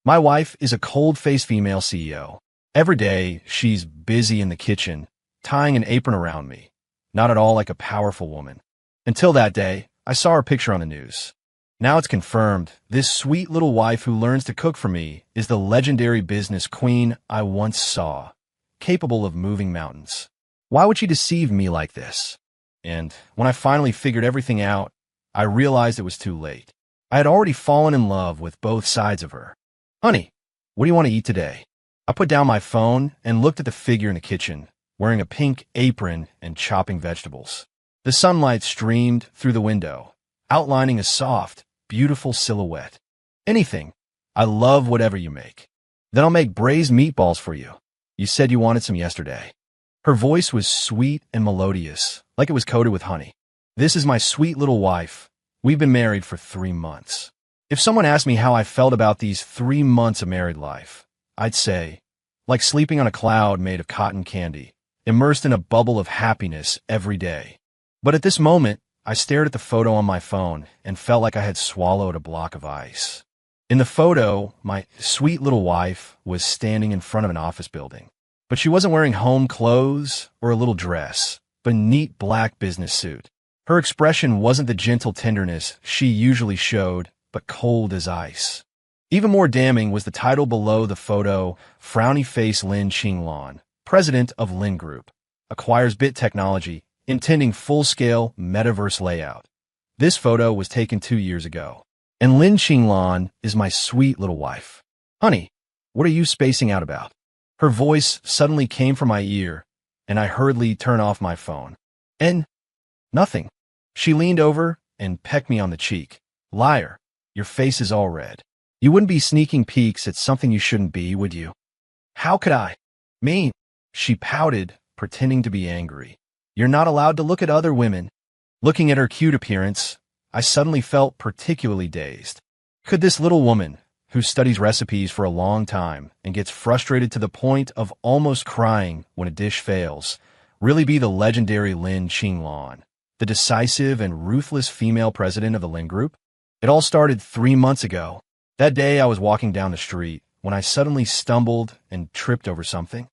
My wife is a cold-faced female CEO. Every day, she's busy in the kitchen, tying an apron around me. Not at all like a powerful woman. Until that day, I saw her picture on the news. Now it's confirmed, this sweet little wife who learns to cook for me is the legendary business queen I once saw, capable of moving mountains. Why would she deceive me like this? And when I finally figured everything out, I realized it was too late. I had already fallen in love with both sides of her. Honey, what do you want to eat today? I put down my phone and looked at the figure in the kitchen, wearing a pink apron and chopping vegetables. The sunlight streamed through the window, outlining a soft, beautiful silhouette. Anything. I love whatever you make. Then I'll make braised meatballs for you. You said you wanted some yesterday. Her voice was sweet and melodious, like it was coated with honey. This is my sweet little wife. We've been married for 3 months. If someone asked me how I felt about these 3 months of married life, I'd say, like sleeping on a cloud made of cotton candy, immersed in a bubble of happiness every day. But at this moment, I stared at the photo on my phone and felt like I had swallowed a block of ice. In the photo, my sweet little wife was standing in front of an office building. But she wasn't wearing home clothes or a little dress, but a neat black business suit. Her expression wasn't the gentle tenderness she usually showed, but cold as ice. Even more damning was the title below the photo, Frowny Face Lin Qinglan, president of Lin Group, acquires Bit Technology, intending full-scale metaverse layout. This photo was taken 2 years ago. And Lin Qinglan is my sweet little wife. Honey, what are you spacing out about? Her voice suddenly came from my ear, and I hurriedly turned off my phone. And nothing. She leaned over and pecked me on the cheek. Liar, your face is all red. You wouldn't be sneaking peeks at something you shouldn't be, would you? How could I? Me? She pouted, pretending to be angry. You're not allowed to look at other women. Looking at her cute appearance, I suddenly felt particularly dazed. Could this little woman, who studies recipes for a long time and gets frustrated to the point of almost crying when a dish fails, really be the legendary Lin Qinglan, the decisive and ruthless female president of the Lin Group? It all started 3 months ago. That day I was walking down the street when I suddenly stumbled and tripped over something.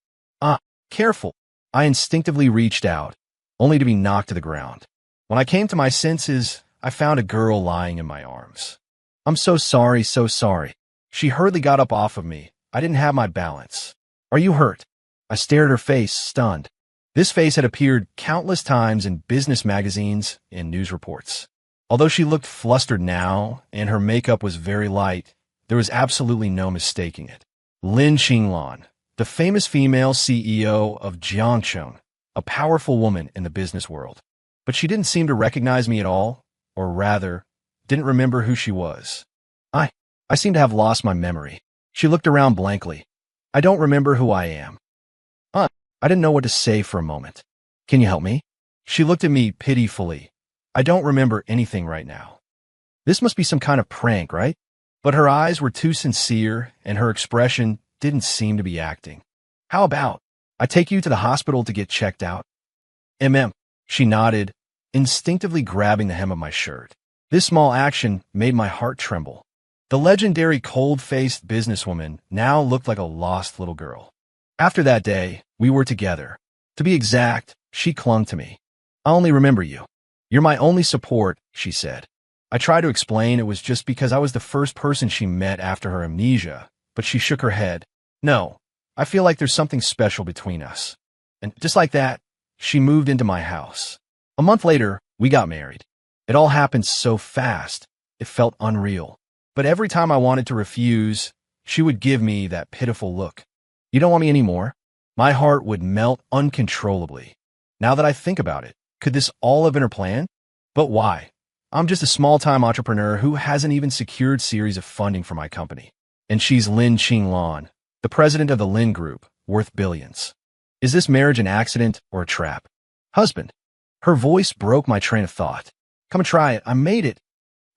Careful. I instinctively reached out, only to be knocked to the ground. When I came to my senses, I found a girl lying in my arms. I'm so sorry, so sorry. She hurriedly got up off of me. I didn't have my balance. Are you hurt? I stared at her face, stunned. This face had appeared countless times in business magazines and news reports. Although she looked flustered now, and her makeup was very light, there was absolutely no mistaking it. Lin Qinglan, the famous female CEO of Jiangcheng, a powerful woman in the business world. But she didn't seem to recognize me at all, or rather, didn't remember who she was. I seem to have lost my memory. She looked around blankly. I don't remember who I am. I didn't know what to say for a moment. Can you help me? She looked at me pitifully. I don't remember anything right now. This must be some kind of prank, right? But her eyes were too sincere, and her expression didn't seem to be acting. How about I take you to the hospital to get checked out? She nodded, instinctively grabbing the hem of my shirt. This small action made my heart tremble. The legendary cold-faced businesswoman now looked like a lost little girl. After that day, we were together. To be exact, she clung to me. I only remember you. You're my only support, she said. I tried to explain it was just because I was the first person she met after her amnesia, but she shook her head. No, I feel like there's something special between us. And just like that, she moved into my house. A month later, we got married. It all happened so fast, it felt unreal. But every time I wanted to refuse, she would give me that pitiful look. You don't want me anymore? My heart would melt uncontrollably. Now that I think about it, could this all have been her plan? But why? I'm just a small-time entrepreneur who hasn't even secured series of funding for my company. And she's Lin Qinglan, the president of the Lin Group, worth billions. Is this marriage an accident or a trap? Husband. Her voice broke my train of thought. Come and try it. I made it.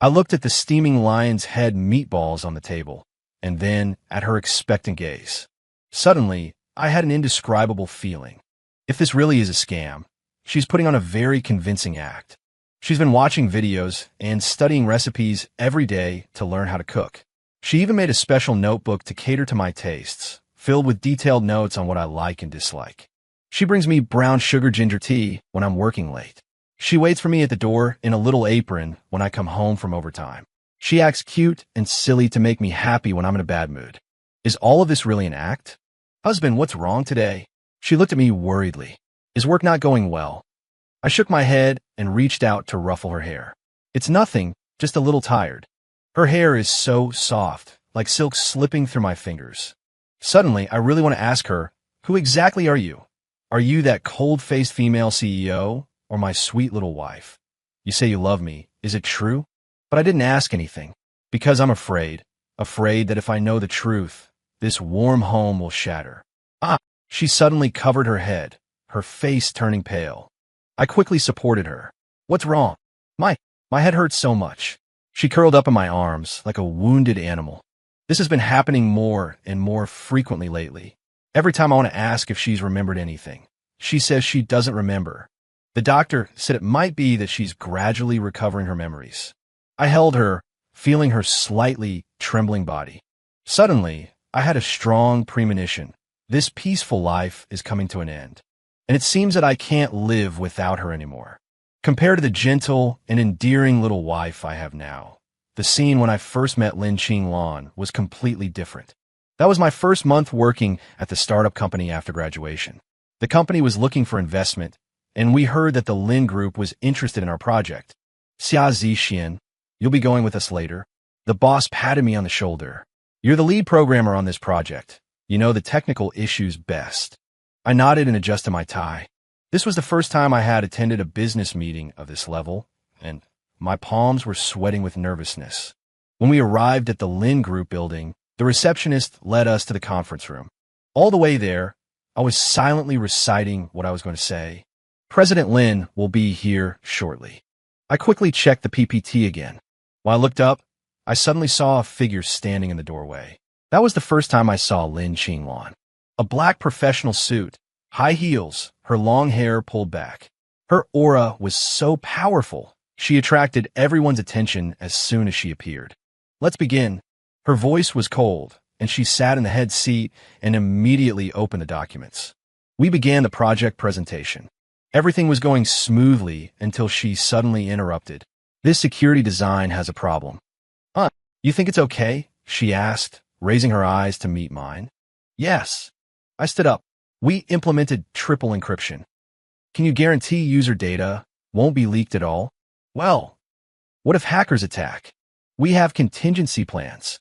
I looked at the steaming lion's head meatballs on the table, and then at her expectant gaze. Suddenly, I had an indescribable feeling. If this really is a scam, she's putting on a very convincing act. She's been watching videos and studying recipes every day to learn how to cook. She even made a special notebook to cater to my tastes, filled with detailed notes on what I like and dislike. She brings me brown sugar ginger tea when I'm working late. She waits for me at the door in a little apron when I come home from overtime. She acts cute and silly to make me happy when I'm in a bad mood. Is all of this really an act? Husband, what's wrong today? She looked at me worriedly. Is work not going well? I shook my head and reached out to ruffle her hair. It's nothing, just a little tired. Her hair is so soft, like silk slipping through my fingers. Suddenly, I really want to ask her, who exactly are you? Are you that cold-faced female CEO or my sweet little wife? You say you love me. Is it true? But I didn't ask anything because I'm afraid that if I know the truth, this warm home will shatter. She suddenly covered her head, her face turning pale. I quickly supported her. What's wrong? My head hurts so much. She curled up in my arms like a wounded animal. This has been happening more and more frequently lately. Every time I want to ask if she's remembered anything, she says she doesn't remember. The doctor said it might be that she's gradually recovering her memories. I held her, feeling her slightly trembling body. Suddenly, I had a strong premonition. This peaceful life is coming to an end, and it seems that I can't live without her anymore. Compared to the gentle and endearing little wife I have now, the scene when I first met Lin Qinglan was completely different. That was my first month working at the startup company after graduation. The company was looking for investment, and we heard that the Lin Group was interested in our project. Xia Zixian, you'll be going with us later. The boss patted me on the shoulder. You're the lead programmer on this project. You know the technical issues best. I nodded and adjusted my tie. This was the first time I had attended a business meeting of this level, and my palms were sweating with nervousness. When we arrived at the Lin Group building, the receptionist led us to the conference room. All the way there, I was silently reciting what I was going to say. President Lin will be here shortly. I quickly checked the PPT again. When I looked up, I suddenly saw a figure standing in the doorway. That was the first time I saw Lin Qinglan. A black professional suit, high heels, her long hair pulled back. Her aura was so powerful, she attracted everyone's attention as soon as she appeared. Let's begin. Her voice was cold, and she sat in the head seat and immediately opened the documents. We began the project presentation. Everything was going smoothly until she suddenly interrupted. This security design has a problem. You think it's okay? She asked, raising her eyes to meet mine. Yes. I stood up. We implemented triple encryption. Can you guarantee user data won't be leaked at all? Well, what if hackers attack? We have contingency plans.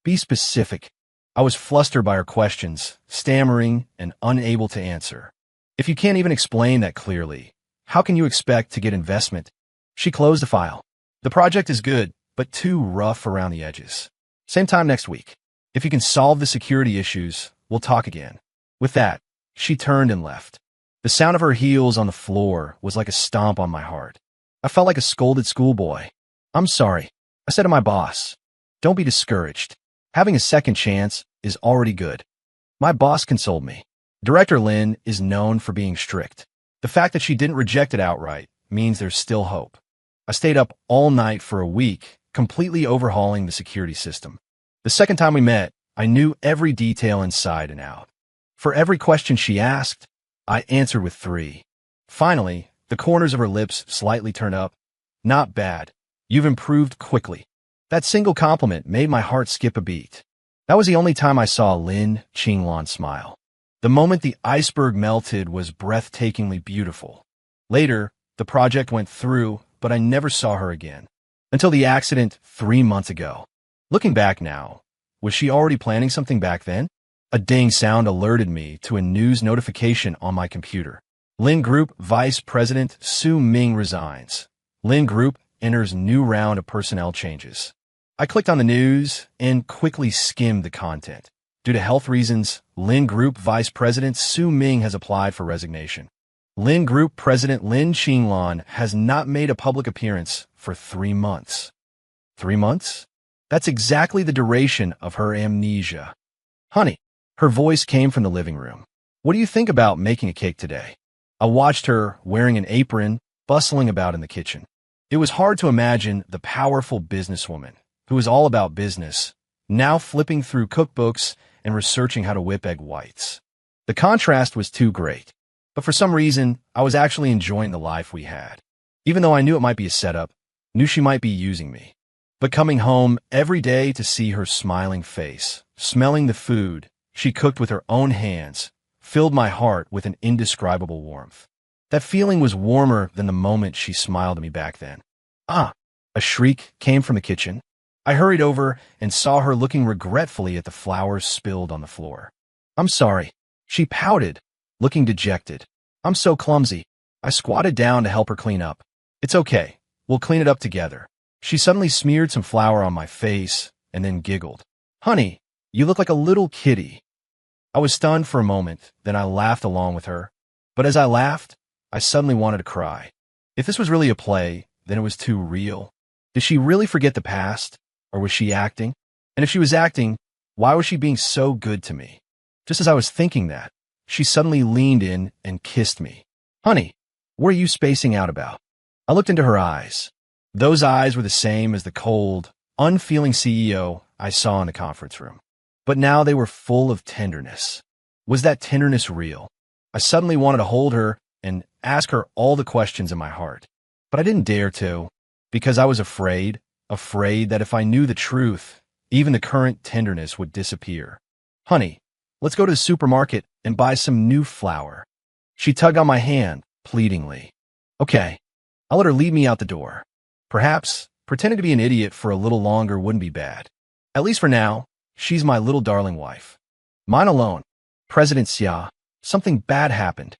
Be specific. I was flustered by her questions, stammering and unable to answer. If you can't even explain that clearly, how can you expect to get investment? She closed the file. The project is good, but too rough around the edges. Same time next week. If you can solve the security issues, we'll talk again. With that, she turned and left. The sound of her heels on the floor was like a stomp on my heart. I felt like a scolded schoolboy. I'm sorry, I said to my boss. Don't be discouraged. Having a second chance is already good. My boss consoled me. Director Lin is known for being strict. The fact that she didn't reject it outright means there's still hope. I stayed up all night for a week, completely overhauling the security system. The second time we met, I knew every detail inside and out. For every question she asked, I answered with 3. Finally, the corners of her lips slightly turned up. Not bad. You've improved quickly. That single compliment made my heart skip a beat. That was the only time I saw Lin Qinglan smile. The moment the iceberg melted was breathtakingly beautiful. Later, the project went through, but I never saw her again. Until the accident 3 months ago. Looking back now, was she already planning something back then? A ding sound alerted me to a news notification on my computer. Lin Group Vice President Su Ming resigns. Lin Group enters new round of personnel changes. I clicked on the news and quickly skimmed the content. Due to health reasons, Lin Group Vice President Su Ming has applied for resignation. Lin Group President Lin Qinglan has not made a public appearance for 3 months. 3 months? That's exactly the duration of her amnesia. Honey, her voice came from the living room. What do you think about making a cake today? I watched her wearing an apron, bustling about in the kitchen. It was hard to imagine the powerful businesswoman who was all about business now flipping through cookbooks and researching how to whip egg whites. The contrast was too great, but for some reason, I was actually enjoying the life we had. Even though I knew it might be a setup, knew she might be using me. But coming home every day to see her smiling face, smelling the food she cooked with her own hands, filled my heart with an indescribable warmth. That feeling was warmer than the moment she smiled at me back then. Ah! A shriek came from the kitchen. I hurried over and saw her looking regretfully at the flowers spilled on the floor. "I'm sorry." She pouted, looking dejected. "I'm so clumsy." I squatted down to help her clean up. "It's okay. We'll clean it up together." She suddenly smeared some flour on my face and then giggled. "Honey, you look like a little kitty." I was stunned for a moment, then I laughed along with her. But as I laughed, I suddenly wanted to cry. If this was really a play, then it was too real. Did she really forget the past, or was she acting? And if she was acting, why was she being so good to me? Just as I was thinking that, she suddenly leaned in and kissed me. "Honey, what are you spacing out about?" I looked into her eyes. Those eyes were the same as the cold, unfeeling CEO I saw in the conference room. But now they were full of tenderness. Was that tenderness real? I suddenly wanted to hold her and ask her all the questions in my heart. But I didn't dare to, because I was afraid that if I knew the truth, even the current tenderness would disappear. "Honey, let's go to the supermarket and buy some new flour." She tugged on my hand, pleadingly. "Okay." I let her lead me out the door. Perhaps pretending to be an idiot for a little longer wouldn't be bad. At least for now, she's my little darling wife. Mine alone. President Xia, something bad happened.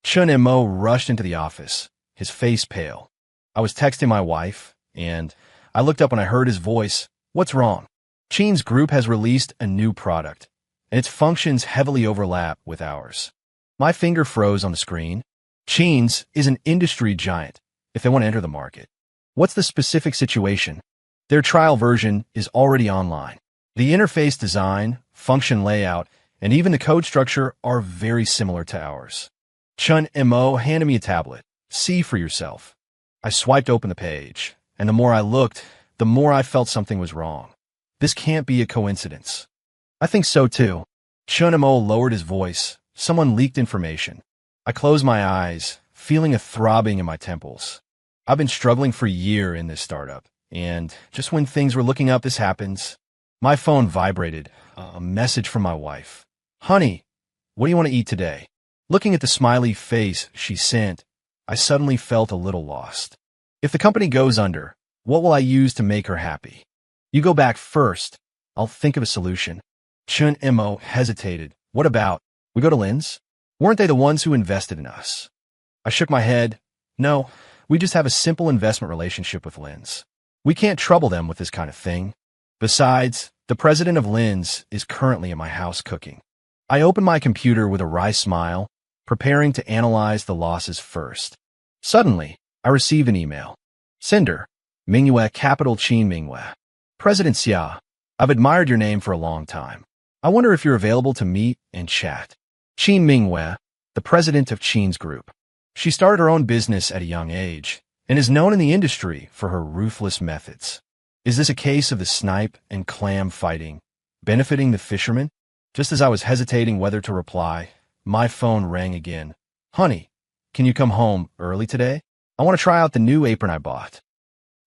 Chun Mo rushed into the office, his face pale. I was texting my wife, and I looked up when I heard his voice. "What's wrong?" Qin's group has released a new product, and its functions heavily overlap with ours. My finger froze on the screen. Qin's is an industry giant if they want to enter the market. What's the specific situation? Their trial version is already online. The interface design, function layout, and even the code structure are very similar to ours. Chun Mo handed me a tablet. "See for yourself." I swiped open the page, and the more I looked, the more I felt something was wrong. This can't be a coincidence. "I think so too." Chun Mo lowered his voice. "Someone leaked information." I closed my eyes, feeling a throbbing in my temples. I've been struggling for a year in this startup, and just when things were looking up, this happens. My phone vibrated. A message from my wife. "Honey, what do you want to eat today?" Looking at the smiley face she sent, I suddenly felt a little lost. If the company goes under, what will I use to make her happy? "You go back first. I'll think of a solution." Chun Mo hesitated. "What about, we go to Lin's? Weren't they the ones who invested in us?" I shook my head. "No, we just have a simple investment relationship with Lin's. We can't trouble them with this kind of thing. Besides, the president of Lin's is currently at my house cooking." I opened my computer with a wry smile, preparing to analyze the losses first. Suddenly, I received an email. "Sender, Mingyue Capital Qin Mingyue. President Xia, I've admired your name for a long time. I wonder if you're available to meet and chat. Qin Mingyue, the president of Qin's group. She started her own business at a young age and is known in the industry for her ruthless methods. Is this a case of the snipe and clam fighting, benefiting the fishermen?" Just as I was hesitating whether to reply, my phone rang again. "Honey, can you come home early today? I want to try out the new apron I bought."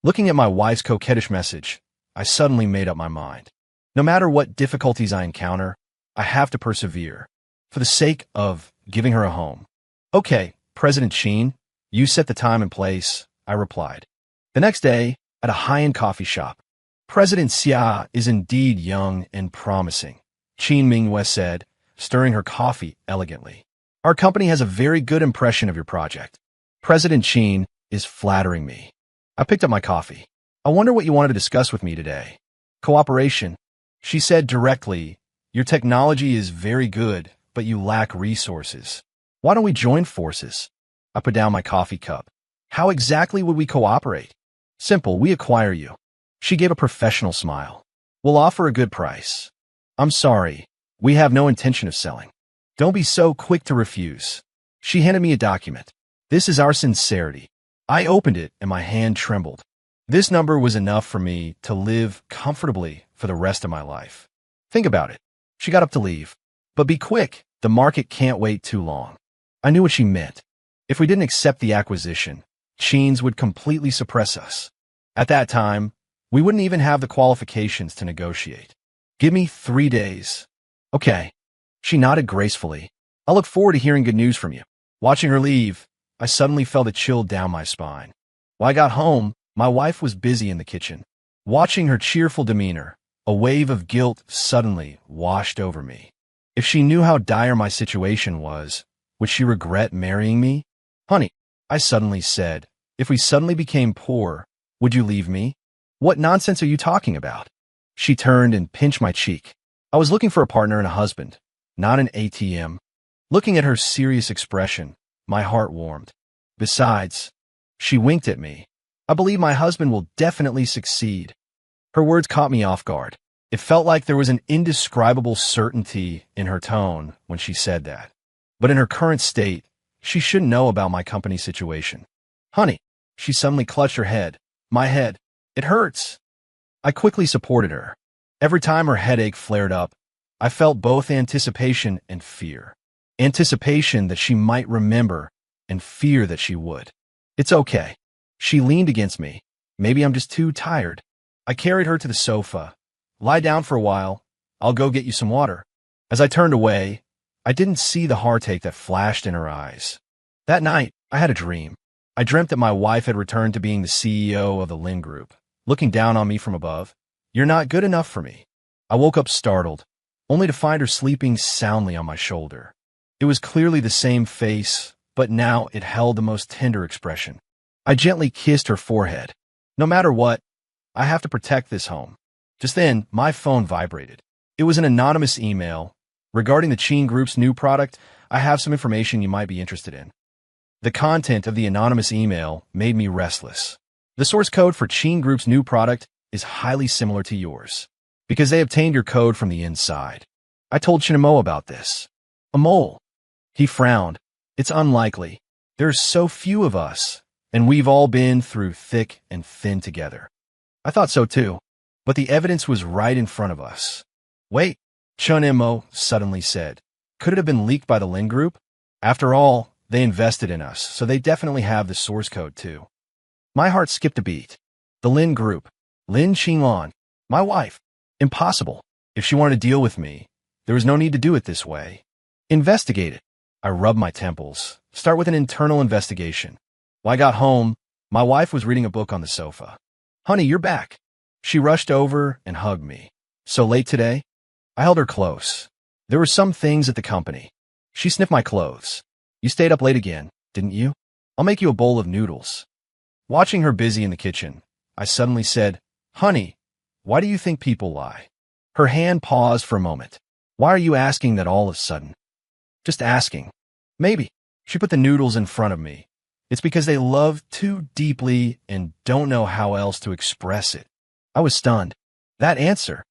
Looking at my wife's coquettish message, I suddenly made up my mind. No matter what difficulties I encounter, I have to persevere, for the sake of giving her a home. "Okay, President Qin, you set the time and place," I replied. The next day, at a high-end coffee shop, "President Xia is indeed young and promising," Qin Mingyue said, stirring her coffee elegantly. "Our company has a very good impression of your project. President Qin is flattering me." I picked up my coffee. "I wonder what you wanted to discuss with me today." "Cooperation," she said directly. "Your technology is very good, but you lack resources. Why don't we join forces?" I put down my coffee cup. "How exactly would we cooperate?" "Simple, we acquire you." She gave a professional smile. "We'll offer a good price." "I'm sorry, we have no intention of selling." "Don't be so quick to refuse." She handed me a document. "This is our sincerity." I opened it and my hand trembled. This number was enough for me to live comfortably for the rest of my life. Think about it. She got up to leave. But be quick. The market can't wait too long. I knew what she meant. If we didn't accept the acquisition, Cheens would completely suppress us. At that time, we wouldn't even have the qualifications to negotiate. Give me 3 days. Okay. She nodded gracefully. I'll look forward to hearing good news from you. Watching her leave, I suddenly felt a chill down my spine. When I got home, my wife was busy in the kitchen. Watching her cheerful demeanor, a wave of guilt suddenly washed over me. If she knew how dire my situation was, would she regret marrying me? Honey, I suddenly said, if we suddenly became poor, would you leave me? What nonsense are you talking about? She turned and pinched my cheek. I was looking for a partner and a husband, not an ATM. Looking at her serious expression, my heart warmed. Besides, she winked at me. I believe my husband will definitely succeed. Her words caught me off guard. It felt like there was an indescribable certainty in her tone when she said that. But in her current state, she shouldn't know about my company situation. Honey, she suddenly clutched her head. My head. It hurts. I quickly supported her. Every time her headache flared up, I felt both anticipation and fear. Anticipation that she might remember, and fear that she would. It's okay. She leaned against me. Maybe I'm just too tired. I carried her to the sofa. Lie down for a while. I'll go get you some water. As I turned away, I didn't see the heartache that flashed in her eyes. That night, I had a dream. I dreamt that my wife had returned to being the CEO of the Lin Group, looking down on me from above. You're not good enough for me. I woke up startled, only to find her sleeping soundly on my shoulder. It was clearly the same face, but now it held the most tender expression. I gently kissed her forehead. No matter what, I have to protect this home. Just then, my phone vibrated. It was an anonymous email. Regarding the Cheen Group's new product, I have some information you might be interested in. The content of the anonymous email made me restless. The source code for Cheen Group's new product is highly similar to yours, because they obtained your code from the inside. I told Chinamo about this. A mole. He frowned. It's unlikely. There's so few of us, and we've all been through thick and thin together. I thought so too, but the evidence was right in front of us. Wait, Chunimo suddenly said. Could it have been leaked by the Lin Group? After all, they invested in us, so they definitely have the source code too. My heart skipped a beat. The Lin Group. Lin Qinglan. My wife. Impossible. If she wanted to deal with me, there was no need to do it this way. Investigate it. I rubbed my temples. Start with an internal investigation. When I got home, my wife was reading a book on the sofa. Honey, you're back. She rushed over and hugged me. So late today? I held her close. There were some things at the company. She sniffed my clothes. You stayed up late again, didn't you? I'll make you a bowl of noodles. Watching her busy in the kitchen, I suddenly said, Honey, why do you think people lie? Her hand paused for a moment. Why are you asking that all of a sudden? Just asking. Maybe. She put the noodles in front of me. It's because they love too deeply and don't know how else to express it. I was stunned. That answer.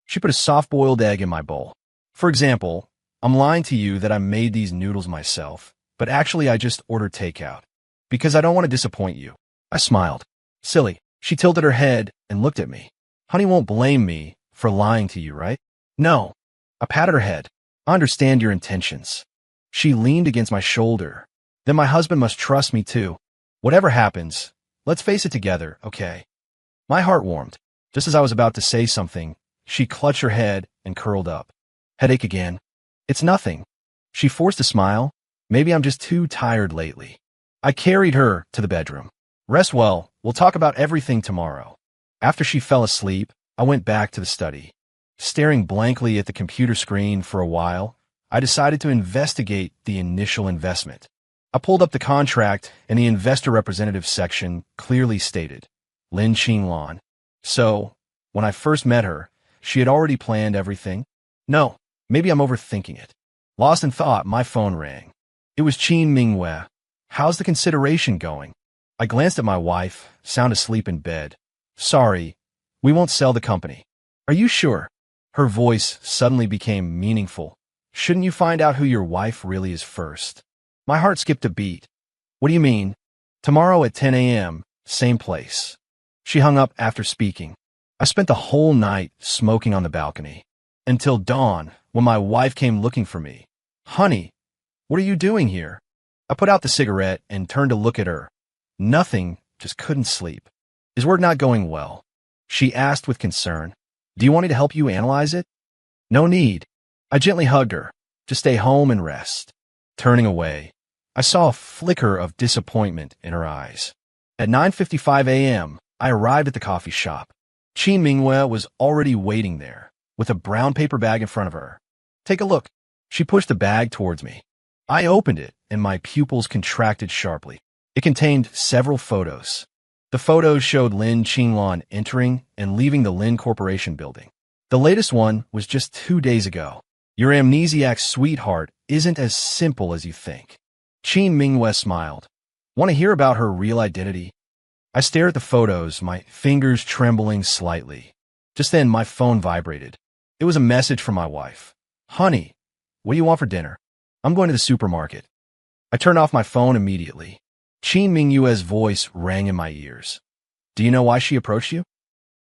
She put a soft-boiled egg in my bowl. For example, I'm lying to you that I made these noodles myself, but actually I just ordered takeout. Because I don't want to disappoint you. I smiled. Silly. She tilted her head and looked at me. Honey won't blame me for lying to you, right? No. I patted her head. I understand your intentions. She leaned against my shoulder. Then my husband must trust me too. Whatever happens, let's face it together, okay? My heart warmed. Just as I was about to say something, she clutched her head and curled up. Headache again. It's nothing. She forced a smile. Maybe I'm just too tired lately. I carried her to the bedroom. Rest well. We'll talk about everything tomorrow. After she fell asleep, I went back to the study. Staring blankly at the computer screen for a while, I decided to investigate the initial investment. I pulled up the contract, and the investor representative section clearly stated, Lin Qinglan. So, when I first met her, she had already planned everything? No, maybe I'm overthinking it. Lost in thought, my phone rang. It was Qin Mingwei. How's the consideration going? I glanced at my wife, sound asleep in bed. Sorry, we won't sell the company. Are you sure? Her voice suddenly became meaningful. Shouldn't you find out who your wife really is first? My heart skipped a beat. What do you mean? Tomorrow at 10 a.m., same place. She hung up after speaking. I spent the whole night smoking on the balcony. Until dawn, when my wife came looking for me. Honey, what are you doing here? I put out the cigarette and turned to look at her. Nothing, just couldn't sleep. Is work not going well? She asked with concern. Do you want me to help you analyze it? No need. I gently hugged her. Just stay home and rest. Turning away, I saw a flicker of disappointment in her eyes. At 9:55 a.m., I arrived at the coffee shop. Qin Mingwei was already waiting there, with a brown paper bag in front of her. Take a look. She pushed the bag towards me. I opened it, and my pupils contracted sharply. It contained several photos. The photos showed Lin Qinlan entering and leaving the Lin Corporation building. The latest one was just 2 days ago. Your amnesiac sweetheart isn't as simple as you think. Qin Mingwei smiled. Want to hear about her real identity? I stared at the photos, my fingers trembling slightly. Just then, my phone vibrated. It was a message from my wife. Honey, what do you want for dinner? I'm going to the supermarket. I turned off my phone immediately. Qin Mingyue's voice rang in my ears. Do you know why she approached you?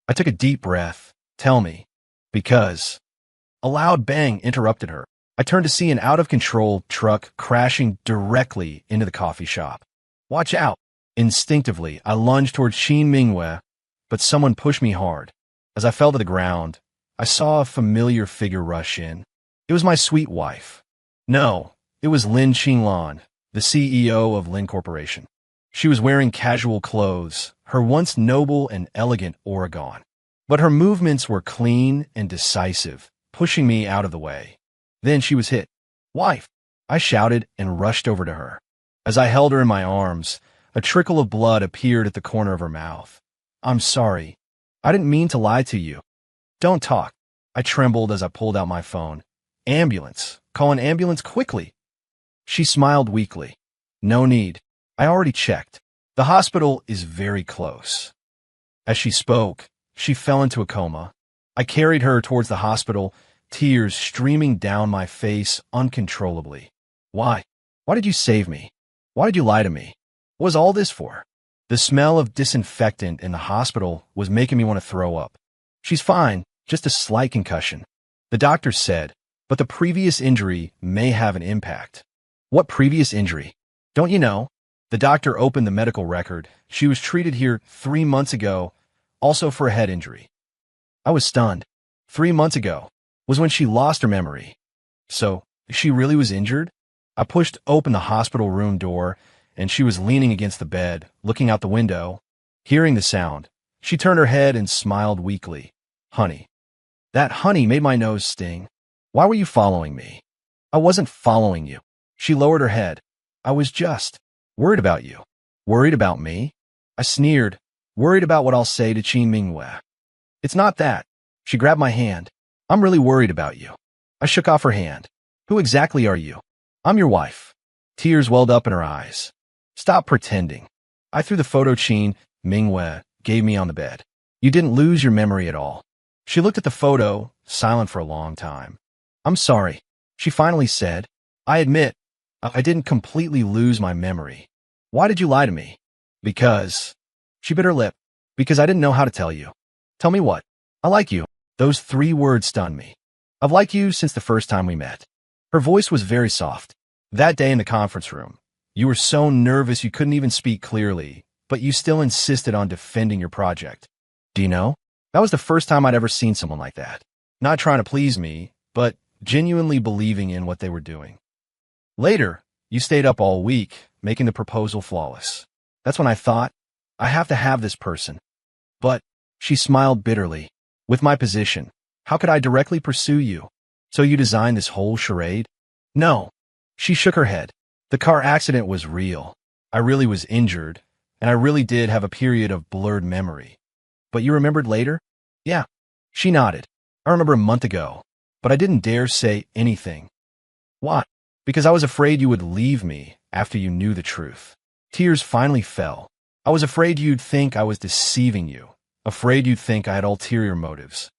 I took a deep breath. Tell me. Because. A loud bang interrupted her. I turned to see an out-of-control truck crashing directly into the coffee shop. Watch out! Instinctively, I lunged toward Qin Mingwei, but someone pushed me hard. As I fell to the ground, I saw a familiar figure rush in. It was my sweet wife. No, it was Lin Qinlan, the CEO of Lin Corporation. She was wearing casual clothes, her once noble and elegant aura gone. But her movements were clean and decisive, pushing me out of the way. Then she was hit. Wife! I shouted and rushed over to her. As I held her in my arms, a trickle of blood appeared at the corner of her mouth. I'm sorry. I didn't mean to lie to you. Don't talk. I trembled as I pulled out my phone. Ambulance. Call an ambulance quickly. She smiled weakly. No need. I already checked. The hospital is very close. As she spoke, she fell into a coma. I carried her towards the hospital, tears streaming down my face uncontrollably. Why? Why did you save me? Why did you lie to me? What was all this for? The smell of disinfectant in the hospital was making me want to throw up. She's fine, just a slight concussion. The doctor said, but the previous injury may have an impact. What previous injury? Don't you know? The doctor opened the medical record. She was treated here 3 months ago, also for a head injury. I was stunned. 3 months ago was when she lost her memory. So, she really was injured? I pushed open the hospital room door, and she was leaning against the bed, looking out the window. Hearing the sound, she turned her head and smiled weakly. Honey. That honey made my nose sting. Why were you following me? I wasn't following you. She lowered her head. I was just worried about you. Worried about me? I sneered, worried about what I'll say to Qin Mingwei. It's not that. She grabbed my hand. I'm really worried about you. I shook off her hand. Who exactly are you? I'm your wife. Tears welled up in her eyes. Stop pretending. I threw the photo Qin Mingwei gave me on the bed. You didn't lose your memory at all. She looked at the photo, silent for a long time. I'm sorry, she finally said. I admit, I didn't completely lose my memory. Why did you lie to me? Because. She bit her lip. Because I didn't know how to tell you. Tell me what? I like you. Those 3 words stunned me. I've liked you since the first time we met. Her voice was very soft. That day in the conference room, you were so nervous you couldn't even speak clearly, but you still insisted on defending your project. Do you know? That was the first time I'd ever seen someone like that. Not trying to please me, but genuinely believing in what they were doing. Later, you stayed up all week, making the proposal flawless. That's when I thought, I have to have this person. But, she smiled bitterly. With my position, how could I directly pursue you? So you designed this whole charade? No. She shook her head. The car accident was real. I really was injured, and I really did have a period of blurred memory. But you remembered later? Yeah. She nodded. I remember a month ago, but I didn't dare say anything. Why? Because I was afraid you would leave me after you knew the truth. Tears finally fell. I was afraid you'd think I was deceiving you, afraid you'd think I had ulterior motives.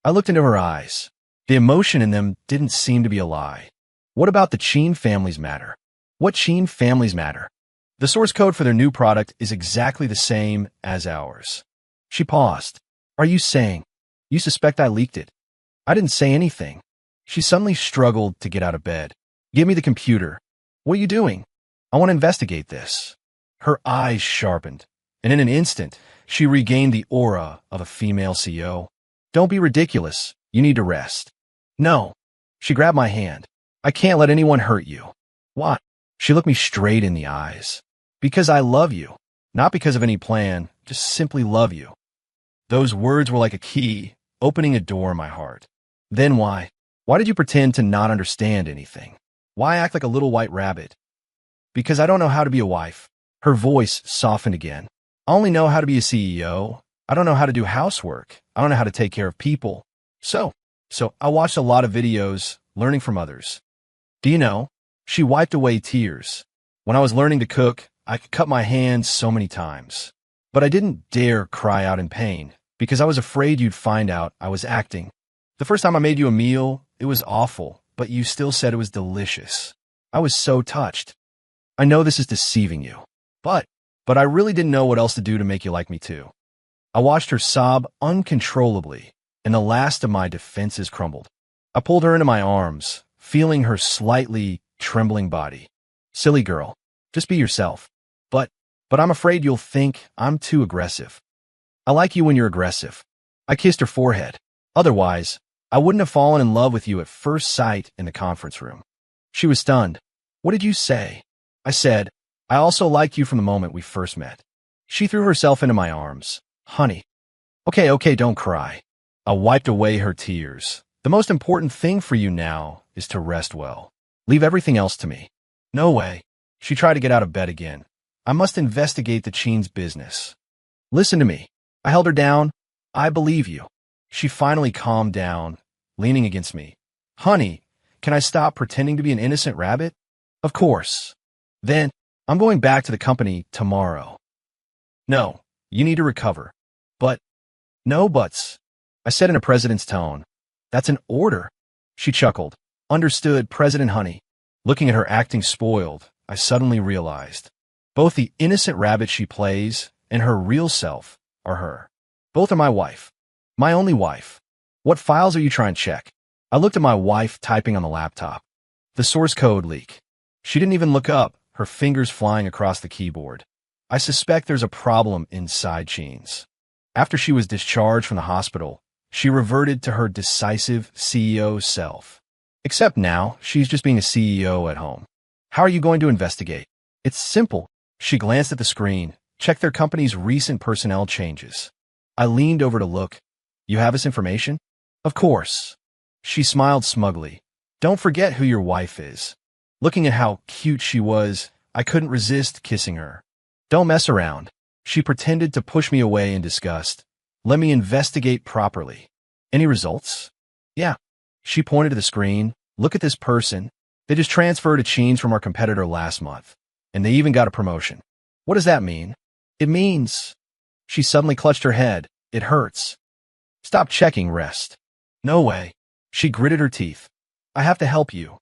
I looked into her eyes. The emotion in them didn't seem to be a lie. What about the Qin family's matter? What Qin families matter? The source code for their new product is exactly the same as ours. She paused. Are you saying you suspect I leaked it? I didn't say anything. She suddenly struggled to get out of bed. Give me the computer. What are you doing? I want to investigate this. Her eyes sharpened, and in an instant, she regained the aura of a female CEO. Don't be ridiculous. You need to rest. No. She grabbed my hand. I can't let anyone hurt you. Why? She looked me straight in the eyes. Because I love you. Not because of any plan, just simply love you. Those words were like a key, opening a door in my heart. Then why? Why did you pretend to not understand anything? Why act like a little white rabbit? Because I don't know how to be a wife. Her voice softened again. I only know how to be a CEO. I don't know how to do housework. I don't know how to take care of people. So I watched a lot of videos, learning from others. Do you know? She wiped away tears. When I was learning to cook, I could cut my hands so many times. But I didn't dare cry out in pain, because I was afraid you'd find out I was acting. The first time I made you a meal, it was awful, but you still said it was delicious. I was so touched. I know this is deceiving you, but I really didn't know what else to do to make you like me too. I watched her sob uncontrollably, and the last of my defenses crumbled. I pulled her into my arms, feeling her slightly trembling body. Silly girl, just be yourself. But I'm afraid you'll think I'm too aggressive. I like you when you're aggressive. I kissed her forehead. Otherwise, I wouldn't have fallen in love with you at first sight in the conference room. She was stunned. What did you say? I said, I also liked you from the moment we first met. She threw herself into my arms. Honey. Okay, don't cry. I wiped away her tears. The most important thing for you now is to rest well. Leave everything else to me. No way. She tried to get out of bed again. I must investigate the Cheen's business. Listen to me. I held her down. I believe you. She finally calmed down, leaning against me. Honey, can I stop pretending to be an innocent rabbit? Of course. Then, I'm going back to the company tomorrow. No, you need to recover. But, no buts. I said in a president's tone. That's an order. She chuckled. Understood, President Honey. Looking at her acting spoiled, I suddenly realized. Both the innocent rabbit she plays and her real self are her. Both are my wife. My only wife. What files are you trying to check? I looked at my wife typing on the laptop. The source code leak. She didn't even look up, her fingers flying across the keyboard. I suspect there's a problem inside Cheen's. After she was discharged from the hospital, she reverted to her decisive CEO self. Except now, she's just being a CEO at home. How are you going to investigate? It's simple. She glanced at the screen, checked their company's recent personnel changes. I leaned over to look. You have this information? Of course. She smiled smugly. Don't forget who your wife is. Looking at how cute she was, I couldn't resist kissing her. Don't mess around. She pretended to push me away in disgust. Let me investigate properly. Any results? Yeah. She pointed to the screen. Look at this person. They just transferred to Cheen's from our competitor last month. And they even got a promotion. What does that mean? It means... She suddenly clutched her head. It hurts. Stop checking, rest. No way. She gritted her teeth. I have to help you.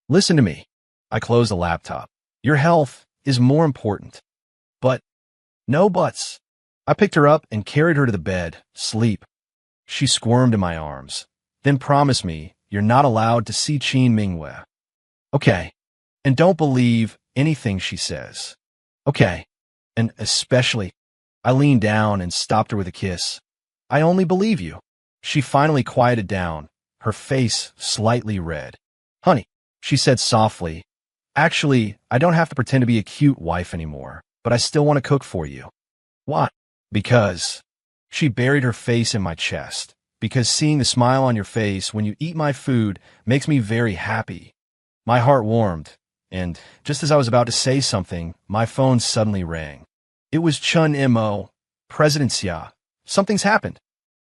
Listen to me. I closed the laptop. Your health is more important. But, no buts. I picked her up and carried her to the bed. Sleep. She squirmed in my arms. Then promise me you're not allowed to see Cheen Mingwei. Okay. And don't believe anything she says. Okay. And especially, I leaned down and stopped her with a kiss. I only believe you. She finally quieted down, her face slightly red. Honey, she said softly, actually, I don't have to pretend to be a cute wife anymore, but I still want to cook for you. Why? Because. She buried her face in my chest. Because seeing the smile on your face when you eat my food makes me very happy. My heart warmed, and just as I was about to say something, my phone suddenly rang. It was Chun Mo, President Xia. Something's happened.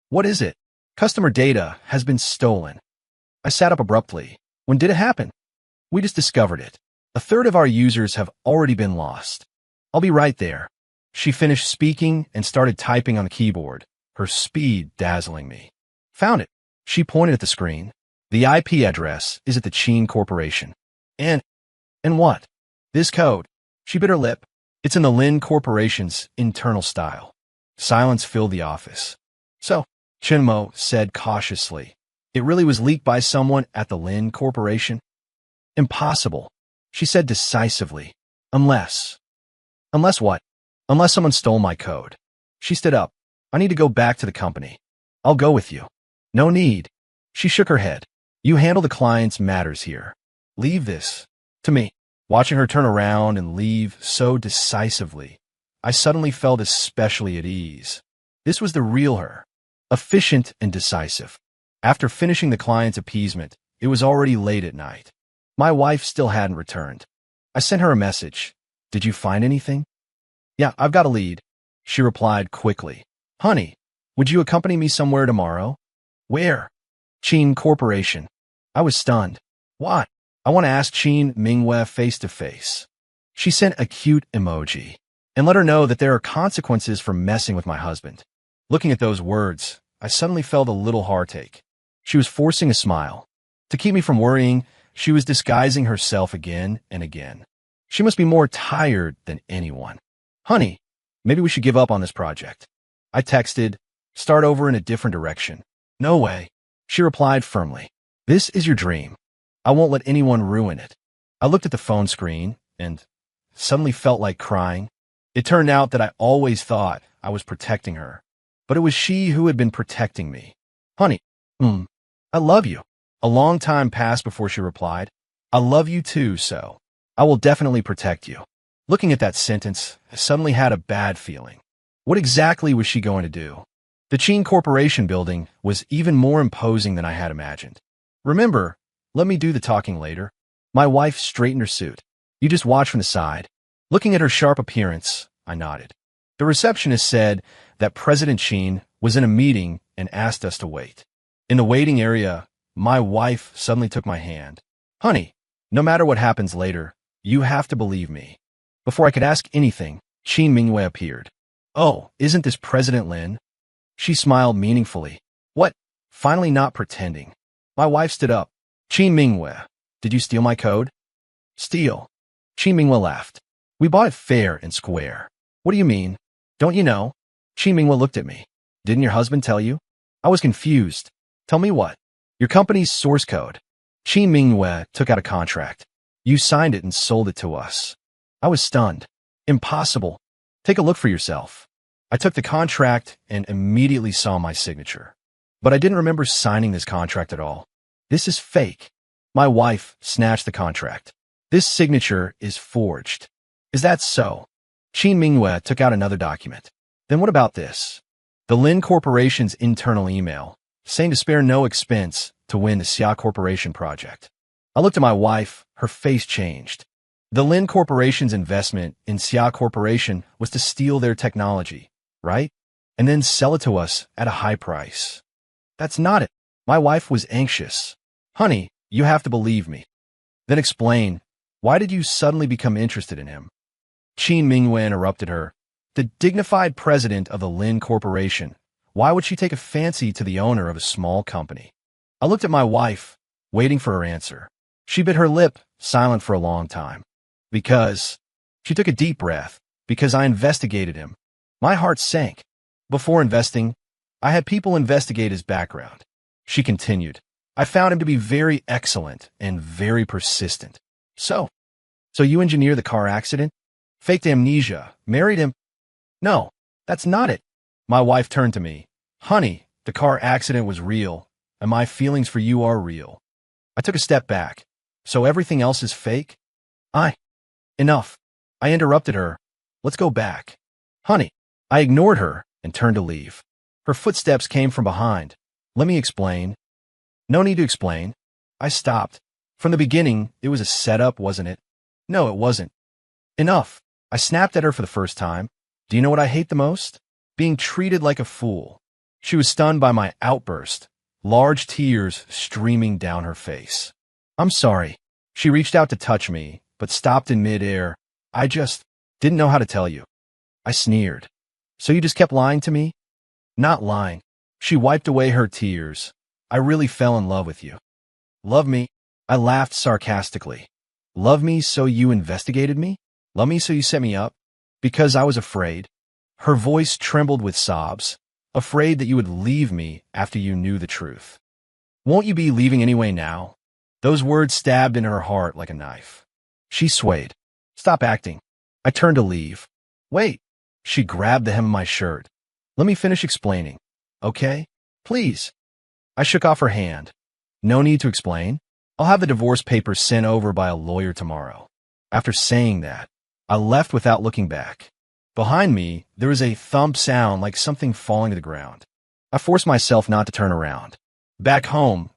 What is it? Customer data has been stolen. I sat up abruptly. When did it happen? We just discovered it. A third of our users have already been lost. I'll be right there. She finished speaking and started typing on the keyboard, her speed dazzling me. Found it. She pointed at the screen. The IP address is at the Cheen Corporation. And what? This code. She bit her lip. It's in the Lin Corporation's internal style. Silence filled the office. So, Chinmo said cautiously, it really was leaked by someone at the Lin Corporation? Impossible, she said decisively. Unless what? Unless someone stole my code. She stood up. I need to go back to the company. I'll go with you. No need. She shook her head. You handle the client's matters here. Leave this to me. Watching her turn around and leave so decisively, I suddenly felt especially at ease. This was the real her. Efficient and decisive. After finishing the client's appeasement, it was already late at night. My wife still hadn't returned. I sent her a message. Did you find anything? Yeah, I've got a lead. She replied quickly. Honey, would you accompany me somewhere tomorrow? Where? Qin Corporation. I was stunned. What? I want to ask Qin Mingwei face to face. She sent a cute emoji and let her know that there are consequences for messing with my husband. Looking at those words, I suddenly felt a little heartache. She was forcing a smile. To keep me from worrying, she was disguising herself again and again. She must be more tired than anyone. Honey, maybe we should give up on this project. I texted, start over in a different direction. No way. She replied firmly. This is your dream. I won't let anyone ruin it. I looked at the phone screen and suddenly felt like crying. It turned out that I always thought I was protecting her, but it was she who had been protecting me. Honey, I love you. A long time passed before she replied. I love you too, so I will definitely protect you. Looking at that sentence, I suddenly had a bad feeling. What exactly was she going to do? The Qin Corporation building was even more imposing than I had imagined. Remember, let me do the talking later. My wife straightened her suit. You just watch from the side. Looking at her sharp appearance, I nodded. The receptionist said that President Qin was in a meeting and asked us to wait. In the waiting area, my wife suddenly took my hand. Honey, no matter what happens later, you have to believe me. Before I could ask anything, Qin Mingwei appeared. Oh, isn't this President Lin? She smiled meaningfully. What? Finally not pretending. My wife stood up. Qin Mingwei, did you steal my code? Steal? Qin Mingwei laughed. We bought it fair and square. What do you mean? Don't you know? Qin Mingwei looked at me. Didn't your husband tell you? I was confused. Tell me what? Your company's source code. Qin Mingwei took out a contract. You signed it and sold it to us. I was stunned. Impossible. Take a look for yourself. I took the contract and immediately saw my signature. But I didn't remember signing this contract at all. This is fake. My wife snatched the contract. This signature is forged. Is that so? Qin Mingwei took out another document. Then what about this? The Lin Corporation's internal email, saying to spare no expense to win the Xia Corporation project. I looked at my wife, her face changed. The Lin Corporation's investment in Xia Corporation was to steal their technology, right? And then sell it to us at a high price. That's not it. My wife was anxious. Honey, you have to believe me. Then explain, why did you suddenly become interested in him? Qin Mingwei interrupted her. The dignified president of the Lin Corporation. Why would she take a fancy to the owner of a small company? I looked at my wife, waiting for her answer. She bit her lip, silent for a long time. Because, she took a deep breath, because I investigated him. My heart sank. Before investing, I had people investigate his background. She continued. I found him to be very excellent and very persistent. So you engineered the car accident? Faked amnesia, married him? No, that's not it. My wife turned to me. Honey, the car accident was real, and my feelings for you are real. I took a step back. So everything else is fake? Enough. I interrupted her. Let's go back. Honey. I ignored her and turned to leave. Her footsteps came from behind. Let me explain. No need to explain. I stopped. From the beginning, it was a setup, wasn't it? No, it wasn't. Enough. I snapped at her for the first time. Do you know what I hate the most? Being treated like a fool. She was stunned by my outburst, large tears streaming down her face. I'm sorry. She reached out to touch me, but stopped in midair. I just didn't know how to tell you. I sneered. So you just kept lying to me? Not lying. She wiped away her tears. I really fell in love with you. Love me? I laughed sarcastically. Love me so you investigated me? Love me so you set me up? Because I was afraid. Her voice trembled with sobs. afraid that you would leave me after you knew the truth. Won't you be leaving anyway now? Those words stabbed into her heart like a knife. She swayed. Stop acting. I turned to leave. Wait. She grabbed the hem of my shirt. Let me finish explaining. Okay? Please. I shook off her hand. No need to explain. I'll have the divorce papers sent over by a lawyer tomorrow. After saying that, I left without looking back. Behind me, there was a thump sound like something falling to the ground. I forced myself not to turn around. Back home,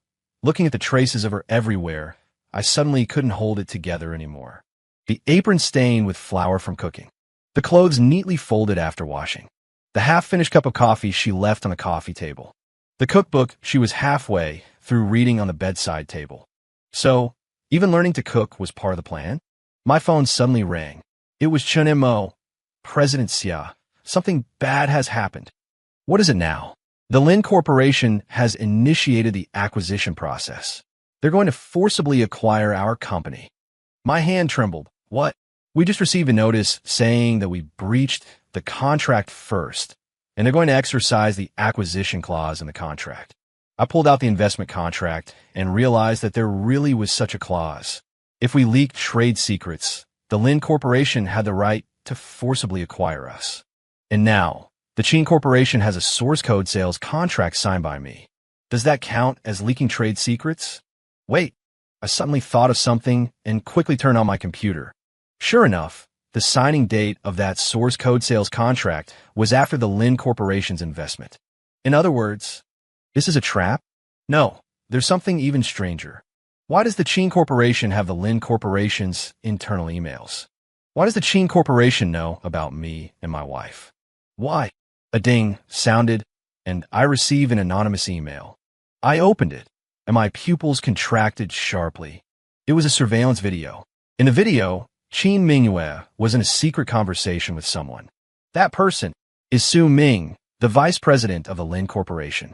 looking at the traces of her everywhere, I suddenly couldn't hold it together anymore. The apron stained with flour from cooking. The clothes neatly folded after washing. The half-finished cup of coffee she left on the coffee table. The cookbook she was halfway through reading on the bedside table. So, even learning to cook was part of the plan? My phone suddenly rang. It was Chun Mo. President Xia. Something bad has happened. What is it now? The Lin Corporation has initiated the acquisition process. They're going to forcibly acquire our company. My hand trembled. What? We just received a notice saying that we breached the contract first, and they're going to exercise the acquisition clause in the contract. I pulled out the investment contract and realized that there really was such a clause. If we leaked trade secrets, the Lin Corporation had the right to forcibly acquire us. And now, the Qin Corporation has a source code sales contract signed by me. Does that count as leaking trade secrets? Wait, I suddenly thought of something and quickly turned on my computer. Sure enough, the signing date of that source code sales contract was after the Lin Corporation's investment. In other words, this is a trap? No, there's something even stranger. Why does the Qin Corporation have the Lin Corporation's internal emails? Why does the Qin Corporation know about me and my wife? Why? A ding sounded, and I received an anonymous email. I opened it, and my pupils contracted sharply. It was a surveillance video. In the video, Qin Mingyue was in a secret conversation with someone. That person is Su Ming, the vice president of the Lin Corporation.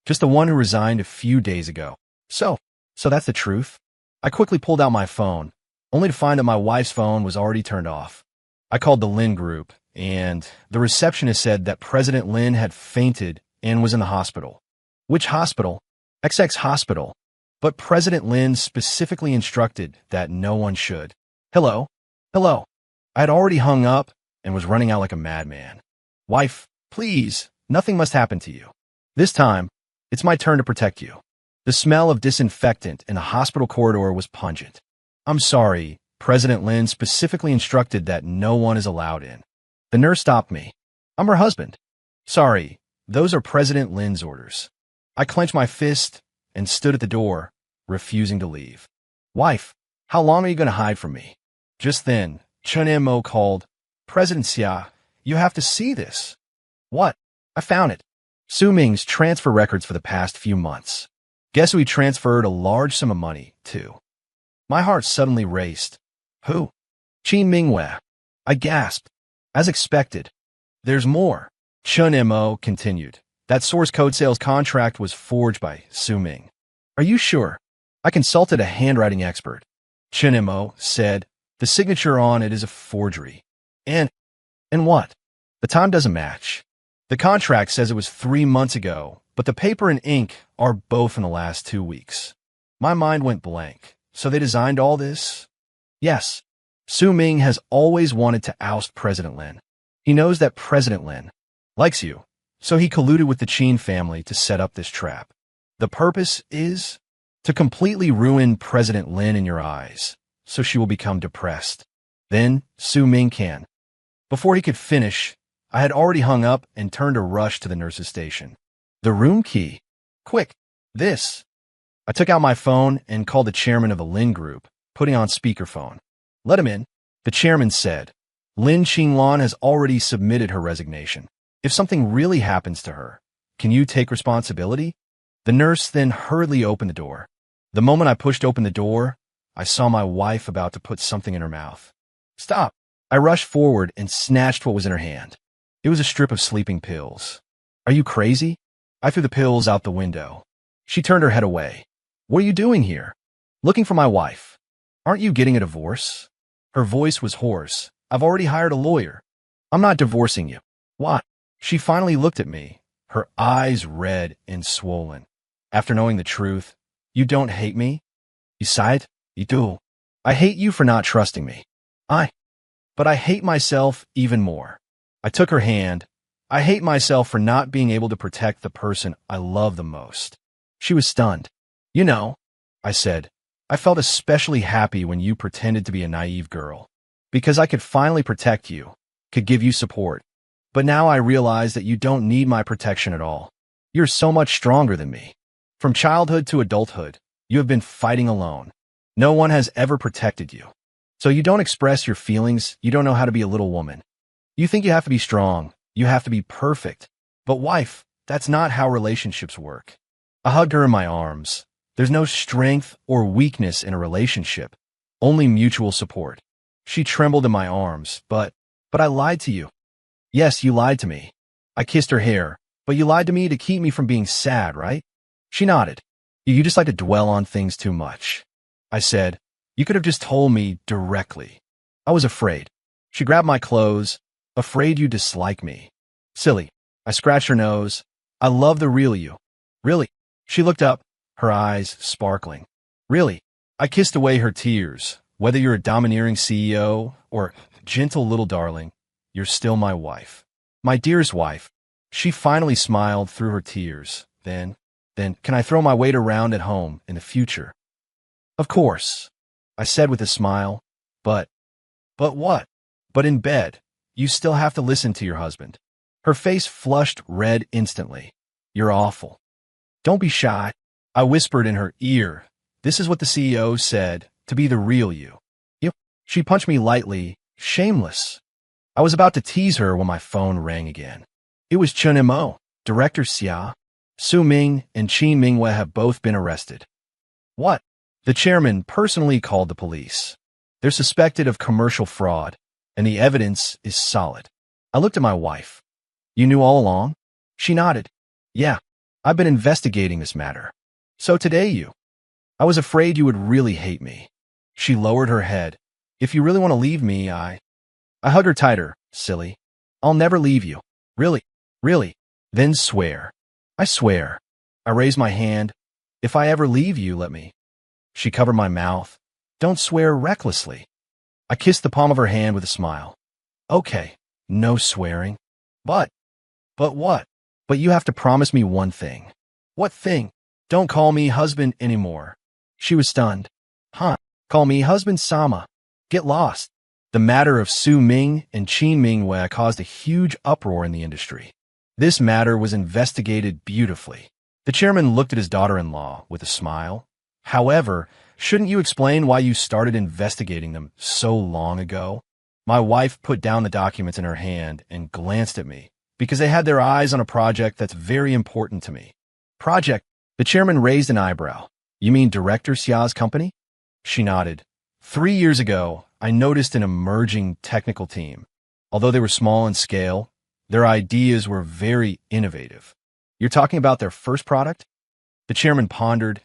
Just the one who resigned a few days ago. So that's the truth? I quickly pulled out my phone, only to find that my wife's phone was already turned off. I called the Lin Group, and the receptionist said that President Lin had fainted and was in the hospital. Which hospital? XX Hospital. But President Lin specifically instructed that no one should. Hello? Hello? I had already hung up and was running out like a madman. Wife, please, nothing must happen to you. This time, it's my turn to protect you. The smell of disinfectant in the hospital corridor was pungent. I'm sorry, President Lin specifically instructed that no one is allowed in. The nurse stopped me. I'm her husband. Sorry, those are President Lin's orders. I clenched my fist and stood at the door, refusing to leave. Wife, how long are you going to hide from me? Just then, Chun Mo called, President Xia, you have to see this. What? I found it. Su Ming's transfer records for the past few months. Guess who he transferred a large sum of money to? My heart suddenly raced. Who? Qin Mingyue. I gasped. As expected. There's more. Chun Mo continued. That source code sales contract was forged by Su Ming. Are you sure? I consulted a handwriting expert. Chun Mo said, the signature on it is a forgery. And what? The time doesn't match. The contract says it was 3 months ago, but the paper and ink are both in the last 2 weeks. My mind went blank. So they designed all this? Yes. Su Ming has always wanted to oust President Lin. He knows that President Lin likes you, so he colluded with the Qin family to set up this trap. The purpose is to completely ruin President Lin in your eyes, so she will become depressed. Then Su Ming can. Before he could finish, I had already hung up and turned to rush to the nurse's station. The room key. Quick, this. I took out my phone and called the chairman of the Lin Group, putting on speakerphone. Let him in. The chairman said, Lin Qinglan has already submitted her resignation. If something really happens to her, can you take responsibility? The nurse then hurriedly opened the door. The moment I pushed open the door, I saw my wife about to put something in her mouth. Stop! I rushed forward and snatched what was in her hand. It was a strip of sleeping pills. Are you crazy? I threw the pills out the window. She turned her head away. What are you doing here? Looking for my wife. Aren't you getting a divorce? Her voice was hoarse. I've already hired a lawyer. I'm not divorcing you. Why? She finally looked at me, her eyes red and swollen. After knowing the truth, you don't hate me? You sighed? You do. I hate you for not trusting me. But I hate myself even more. I took her hand. I hate myself for not being able to protect the person I love the most. She was stunned. You know, I said, I felt especially happy when you pretended to be a naive girl. Because I could finally protect you, could give you support. But now I realize that you don't need my protection at all. You're so much stronger than me. From childhood to adulthood, you have been fighting alone. No one has ever protected you. So you don't express your feelings, you don't know how to be a little woman. You think you have to be strong, you have to be perfect. But wife, that's not how relationships work. I hugged her in my arms. There's no strength or weakness in a relationship, only mutual support. She trembled in my arms, but I lied to you. Yes, you lied to me. I kissed her hair, but you lied to me to keep me from being sad, right? She nodded. You just like to dwell on things too much. I said, you could have just told me directly. I was afraid. She grabbed my clothes, afraid you dislike me. Silly. I scratched her nose. I love the real you. Really? She looked up, her eyes sparkling. Really? I kissed away her tears. Whether you're a domineering CEO or gentle little darling, you're still my wife. My dearest wife. She finally smiled through her tears. Then, can I throw my weight around at home in the future? Of course, I said with a smile. But what? But in bed, you still have to listen to your husband. Her face flushed red instantly. You're awful. Don't be shy. I whispered in her ear. This is what the CEO said, to be the real you. She punched me lightly, shameless. I was about to tease her when my phone rang again. It was Chen Mo, Director Xia. Su Ming and Qin Mingwei have both been arrested. What? The chairman personally called the police. They're suspected of commercial fraud, and the evidence is solid. I looked at my wife. You knew all along? She nodded. Yeah, I've been investigating this matter. So today I was afraid you would really hate me. She lowered her head. If you really want to leave me, I hugged her tighter. Silly. I'll never leave you. Really? Then swear. I swear. I raised my hand. If I ever leave you, let me. She covered my mouth. Don't swear recklessly. I kissed the palm of her hand with a smile. Okay, no swearing. But what? But you have to promise me one thing. What thing? Don't call me husband anymore. She was stunned. Huh? Call me husband Sama. Get lost. The matter of Su Ming and Qin Mingwei caused a huge uproar in the industry. This matter was investigated beautifully. The chairman looked at his daughter-in-law with a smile. However, shouldn't you explain why you started investigating them so long ago? My wife put down the documents in her hand and glanced at me, because they had their eyes on a project that's very important to me. Project? The chairman raised an eyebrow. You mean Director Xia's company? She nodded. 3 years ago, I noticed an emerging technical team. Although they were small in scale, their ideas were very innovative. You're talking about their first product? The chairman pondered.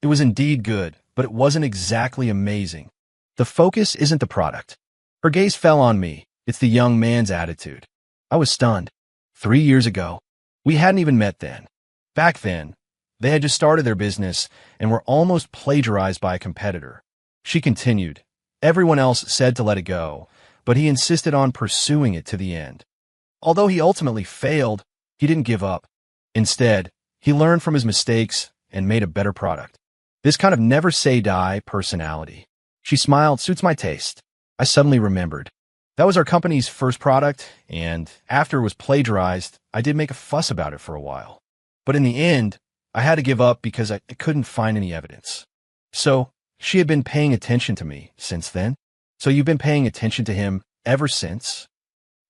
It was indeed good, but it wasn't exactly amazing. The focus isn't the product. Her gaze fell on me. It's the young man's attitude. I was stunned. 3 years ago, we hadn't even met then. Back then, they had just started their business and were almost plagiarized by a competitor. She continued. Everyone else said to let it go, but he insisted on pursuing it to the end. Although he ultimately failed, he didn't give up. Instead, he learned from his mistakes and made a better product. This kind of never-say-die personality. She smiled, suits my taste. I suddenly remembered. That was our company's first product, and after it was plagiarized, I did make a fuss about it for a while. But in the end, I had to give up because I couldn't find any evidence. So, she had been paying attention to me since then? So you've been paying attention to him ever since?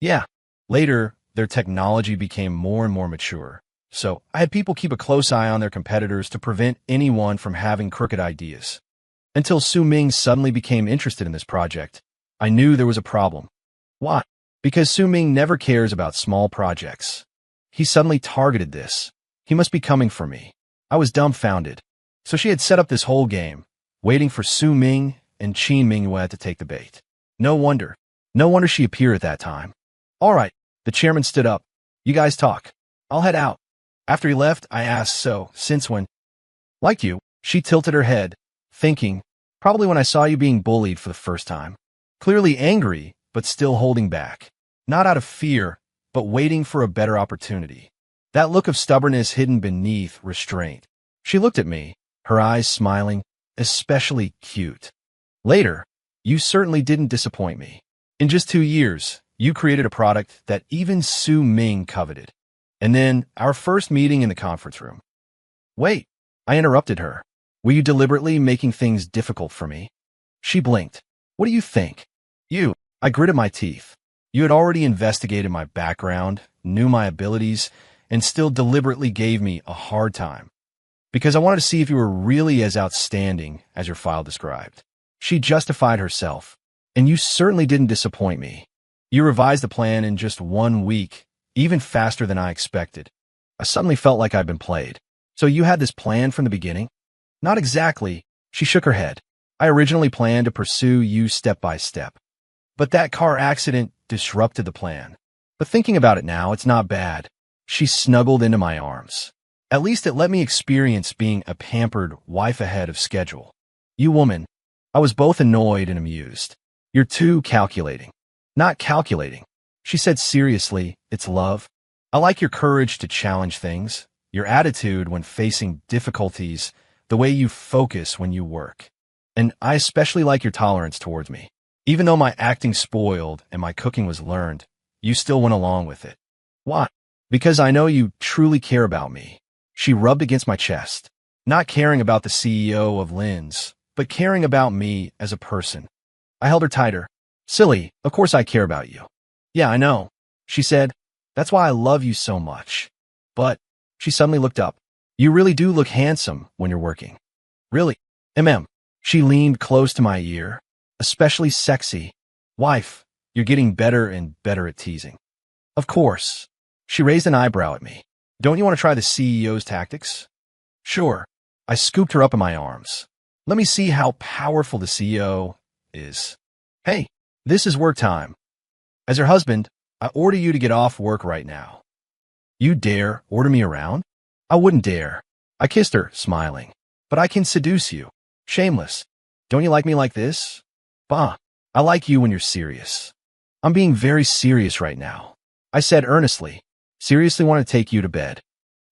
Yeah. Later, their technology became more and more mature. So I had people keep a close eye on their competitors to prevent anyone from having crooked ideas. Until Su Ming suddenly became interested in this project, I knew there was a problem. Why? Because Su Ming never cares about small projects. He suddenly targeted this. He must be coming for me. I was dumbfounded. So she had set up this whole game, waiting for Su Ming and Qin Mingwei to take the bait. No wonder she appeared at that time. All right, the chairman stood up. You guys talk. I'll head out. After he left, I asked, so, since when? Liked you. She tilted her head, thinking, probably when I saw you being bullied for the first time. Clearly angry, but still holding back. Not out of fear, but waiting for a better opportunity. That look of stubbornness hidden beneath restraint. She looked at me, her eyes smiling, especially cute. Later, you certainly didn't disappoint me. In just 2 years, you created a product that even Su Ming coveted. And then, our first meeting in the conference room. Wait, I interrupted her. Were you deliberately making things difficult for me? She blinked. What do you think? I gritted my teeth. You had already investigated my background, knew my abilities, and still deliberately gave me a hard time. Because I wanted to see if you were really as outstanding as your file described. She justified herself. And you certainly didn't disappoint me. You revised the plan in just 1 week, even faster than I expected. I suddenly felt like I'd been played. So you had this plan from the beginning? Not exactly. She shook her head. I originally planned to pursue you step by step. But that car accident disrupted the plan. But thinking about it now, it's not bad. She snuggled into my arms. At least it let me experience being a pampered wife ahead of schedule. You woman. I was both annoyed and amused. You're too calculating. Not calculating. She said seriously, it's love. I like your courage to challenge things, your attitude when facing difficulties, the way you focus when you work. And I especially like your tolerance towards me. Even though my acting spoiled and my cooking was learned, you still went along with it. Why? Because I know you truly care about me. She rubbed against my chest. Not caring about the CEO of Lin's, but caring about me as a person. I held her tighter. Silly, of course I care about you. Yeah, I know. She said, that's why I love you so much. But, she suddenly looked up. You really do look handsome when you're working. Really? She leaned close to my ear. Especially sexy. Wife, you're getting better and better at teasing. Of course. She raised an eyebrow at me. Don't you want to try the CEO's tactics? Sure. I scooped her up in my arms. Let me see how powerful the CEO is. Hey, this is work time. As her husband, I order you to get off work right now. You dare order me around? I wouldn't dare. I kissed her, smiling. But I can seduce you. Shameless. Don't you like me like this? Bah, I like you when you're serious. I'm being very serious right now. I said earnestly. Seriously want to take you to bed.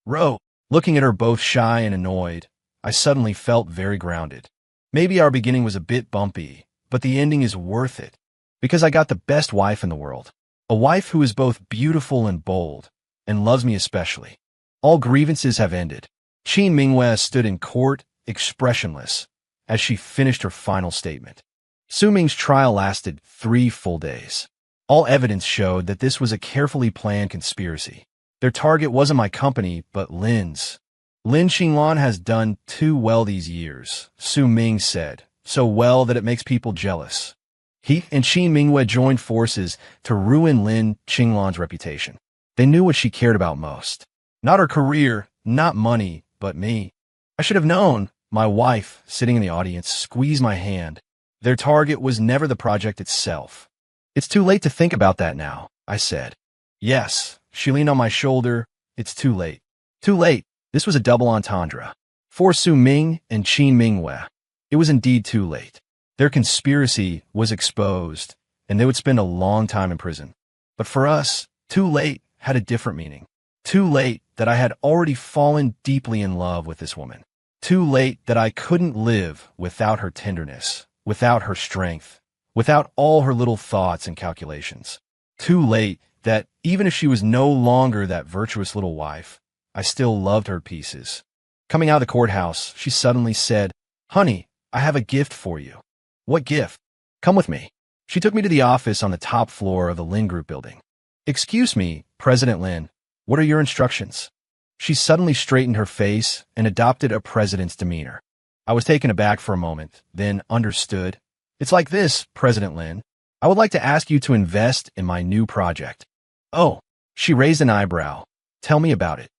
Ro, looking at her both shy and annoyed, I suddenly felt very grounded. Maybe our beginning was a bit bumpy, but the ending is worth it. Because I got the best wife in the world. A wife who is both beautiful and bold, and loves me especially. All grievances have ended. Qin Mingwei stood in court, expressionless, as she finished her final statement. Su Ming's trial lasted 3 full days. All evidence showed that this was a carefully planned conspiracy. Their target wasn't my company, but Lin's. Lin Qinglan has done too well these years, Su Ming said, so well that it makes people jealous. He and Qin Mingwei joined forces to ruin Lin Qinglan's reputation. They knew what she cared about most. Not her career, not money, but me. I should have known. My wife, sitting in the audience, squeezed my hand. Their target was never the project itself. It's too late to think about that now, I said. Yes, she leaned on my shoulder. It's too late. Too late. This was a double entendre. For Su Ming and Qin Mingwei, it was indeed too late. Their conspiracy was exposed, and they would spend a long time in prison. But for us, too late had a different meaning. Too late that I had already fallen deeply in love with this woman. Too late that I couldn't live without her tenderness, without her strength, without all her little thoughts and calculations. Too late that, even if she was no longer that virtuous little wife, I still loved her pieces. Coming out of the courthouse, she suddenly said, Honey, I have a gift for you. What gift? Come with me. She took me to the office on the top floor of the Lin Group building. Excuse me, President Lin, what are your instructions? She suddenly straightened her face and adopted a president's demeanor. I was taken aback for a moment, then understood. It's like this, President Lin. I would like to ask you to invest in my new project. Oh, she raised an eyebrow. Tell me about it.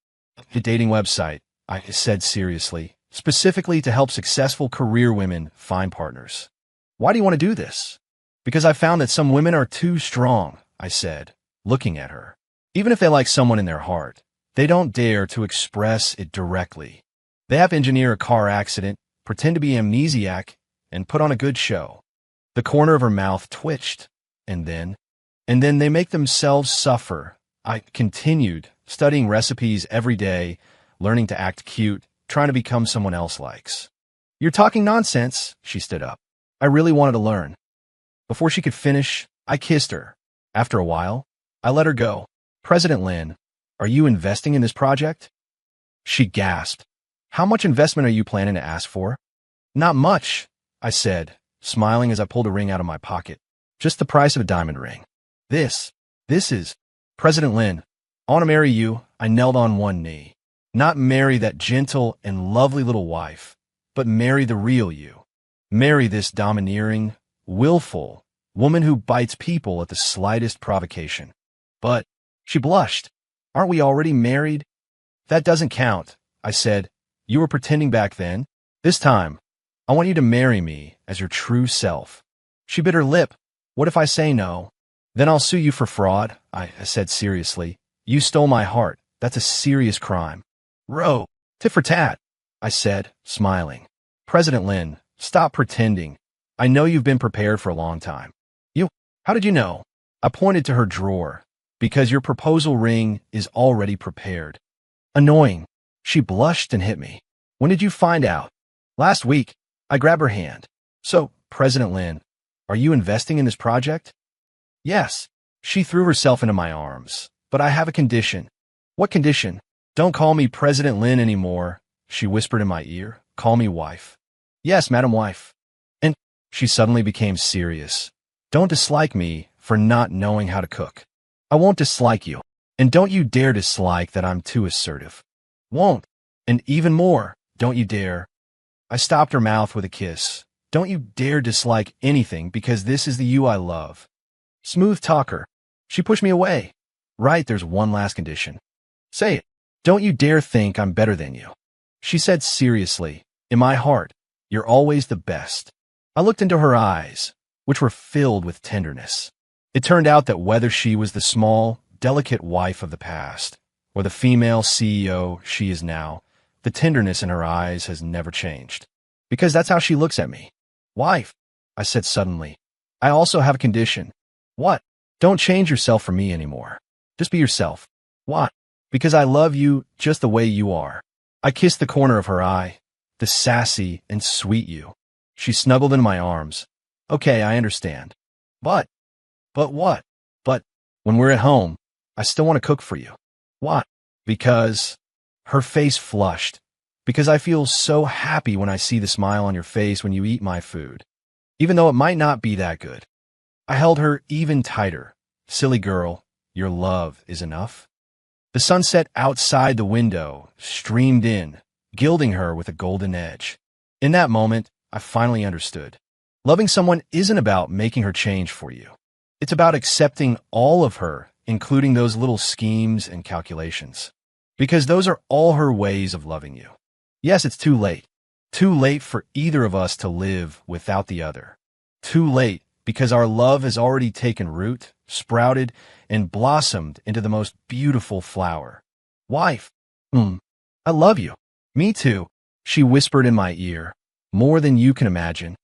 The dating website, I said seriously, specifically to help successful career women find partners. Why do you want to do this? Because I found that some women are too strong, I said, looking at her. Even if they like someone in their heart, They don't dare to express it directly. They have to engineer a car accident, pretend to be amnesiac, and put on a good show. The corner of her mouth twitched, and then they make themselves suffer. I continued, studying recipes every day, learning to act cute, trying to become someone else likes. You're talking nonsense, she stood up. I really wanted to learn. Before she could finish, I kissed her. After a while, I let her go. President Lin, are you investing in this project? She gasped. How much investment are you planning to ask for? Not much, I said, smiling as I pulled a ring out of my pocket. Just the price of a diamond ring. This is, President Lin, I want to marry you. I knelt on one knee. Not marry that gentle and lovely little wife, but marry the real you. Marry this domineering, willful woman who bites people at the slightest provocation. But, she blushed. Aren't we already married? That doesn't count, I said. You were pretending back then. This time, I want you to marry me as your true self. She bit her lip. What if I say no? Then I'll sue you for fraud, I said seriously. You stole my heart. That's a serious crime. Row, tit for tat, I said, smiling. President Lin, stop pretending. I know you've been prepared for a long time. How did you know? I pointed to her drawer. Because your proposal ring is already prepared. Annoying. She blushed and hit me. When did you find out? Last week. I grabbed her hand. So, President Lin, are you investing in this project? Yes. She threw herself into my arms. But I have a condition. What condition? Don't call me President Lin anymore, she whispered in my ear. Call me wife. Yes, Madam Wife. And she suddenly became serious. Don't dislike me for not knowing how to cook. I won't dislike you. And don't you dare dislike that I'm too assertive. Won't. And even more, don't you dare. I stopped her mouth with a kiss. Don't you dare dislike anything because this is the you I love. Smooth talker. She pushed me away. Right, there's one last condition. Say it. Don't you dare think I'm better than you. She said seriously, in my heart, you're always the best. I looked into her eyes, which were filled with tenderness. It turned out that whether she was the small, delicate wife of the past, or the female CEO she is now, the tenderness in her eyes has never changed. Because that's how she looks at me. Wife, I said suddenly, I also have a condition. What? Don't change yourself for me anymore. Just be yourself. What? Because I love you just the way you are. I kissed the corner of her eye, the sassy and sweet you. She snuggled in my arms. Okay, I understand. But what? But when we're at home, I still want to cook for you. What? Because her face flushed. Because I feel so happy when I see the smile on your face when you eat my food. Even though it might not be that good. I held her even tighter. Silly girl, your love is enough. The sunset outside the window streamed in, gilding her with a golden edge. In that moment, I finally understood. Loving someone isn't about making her change for you. It's about accepting all of her, including those little schemes and calculations. Because those are all her ways of loving you. Yes, it's too late. Too late for either of us to live without the other. Too late because our love has already taken root, sprouted, and blossomed into the most beautiful flower. Wife, I love you. Me too, she whispered in my ear. More than you can imagine.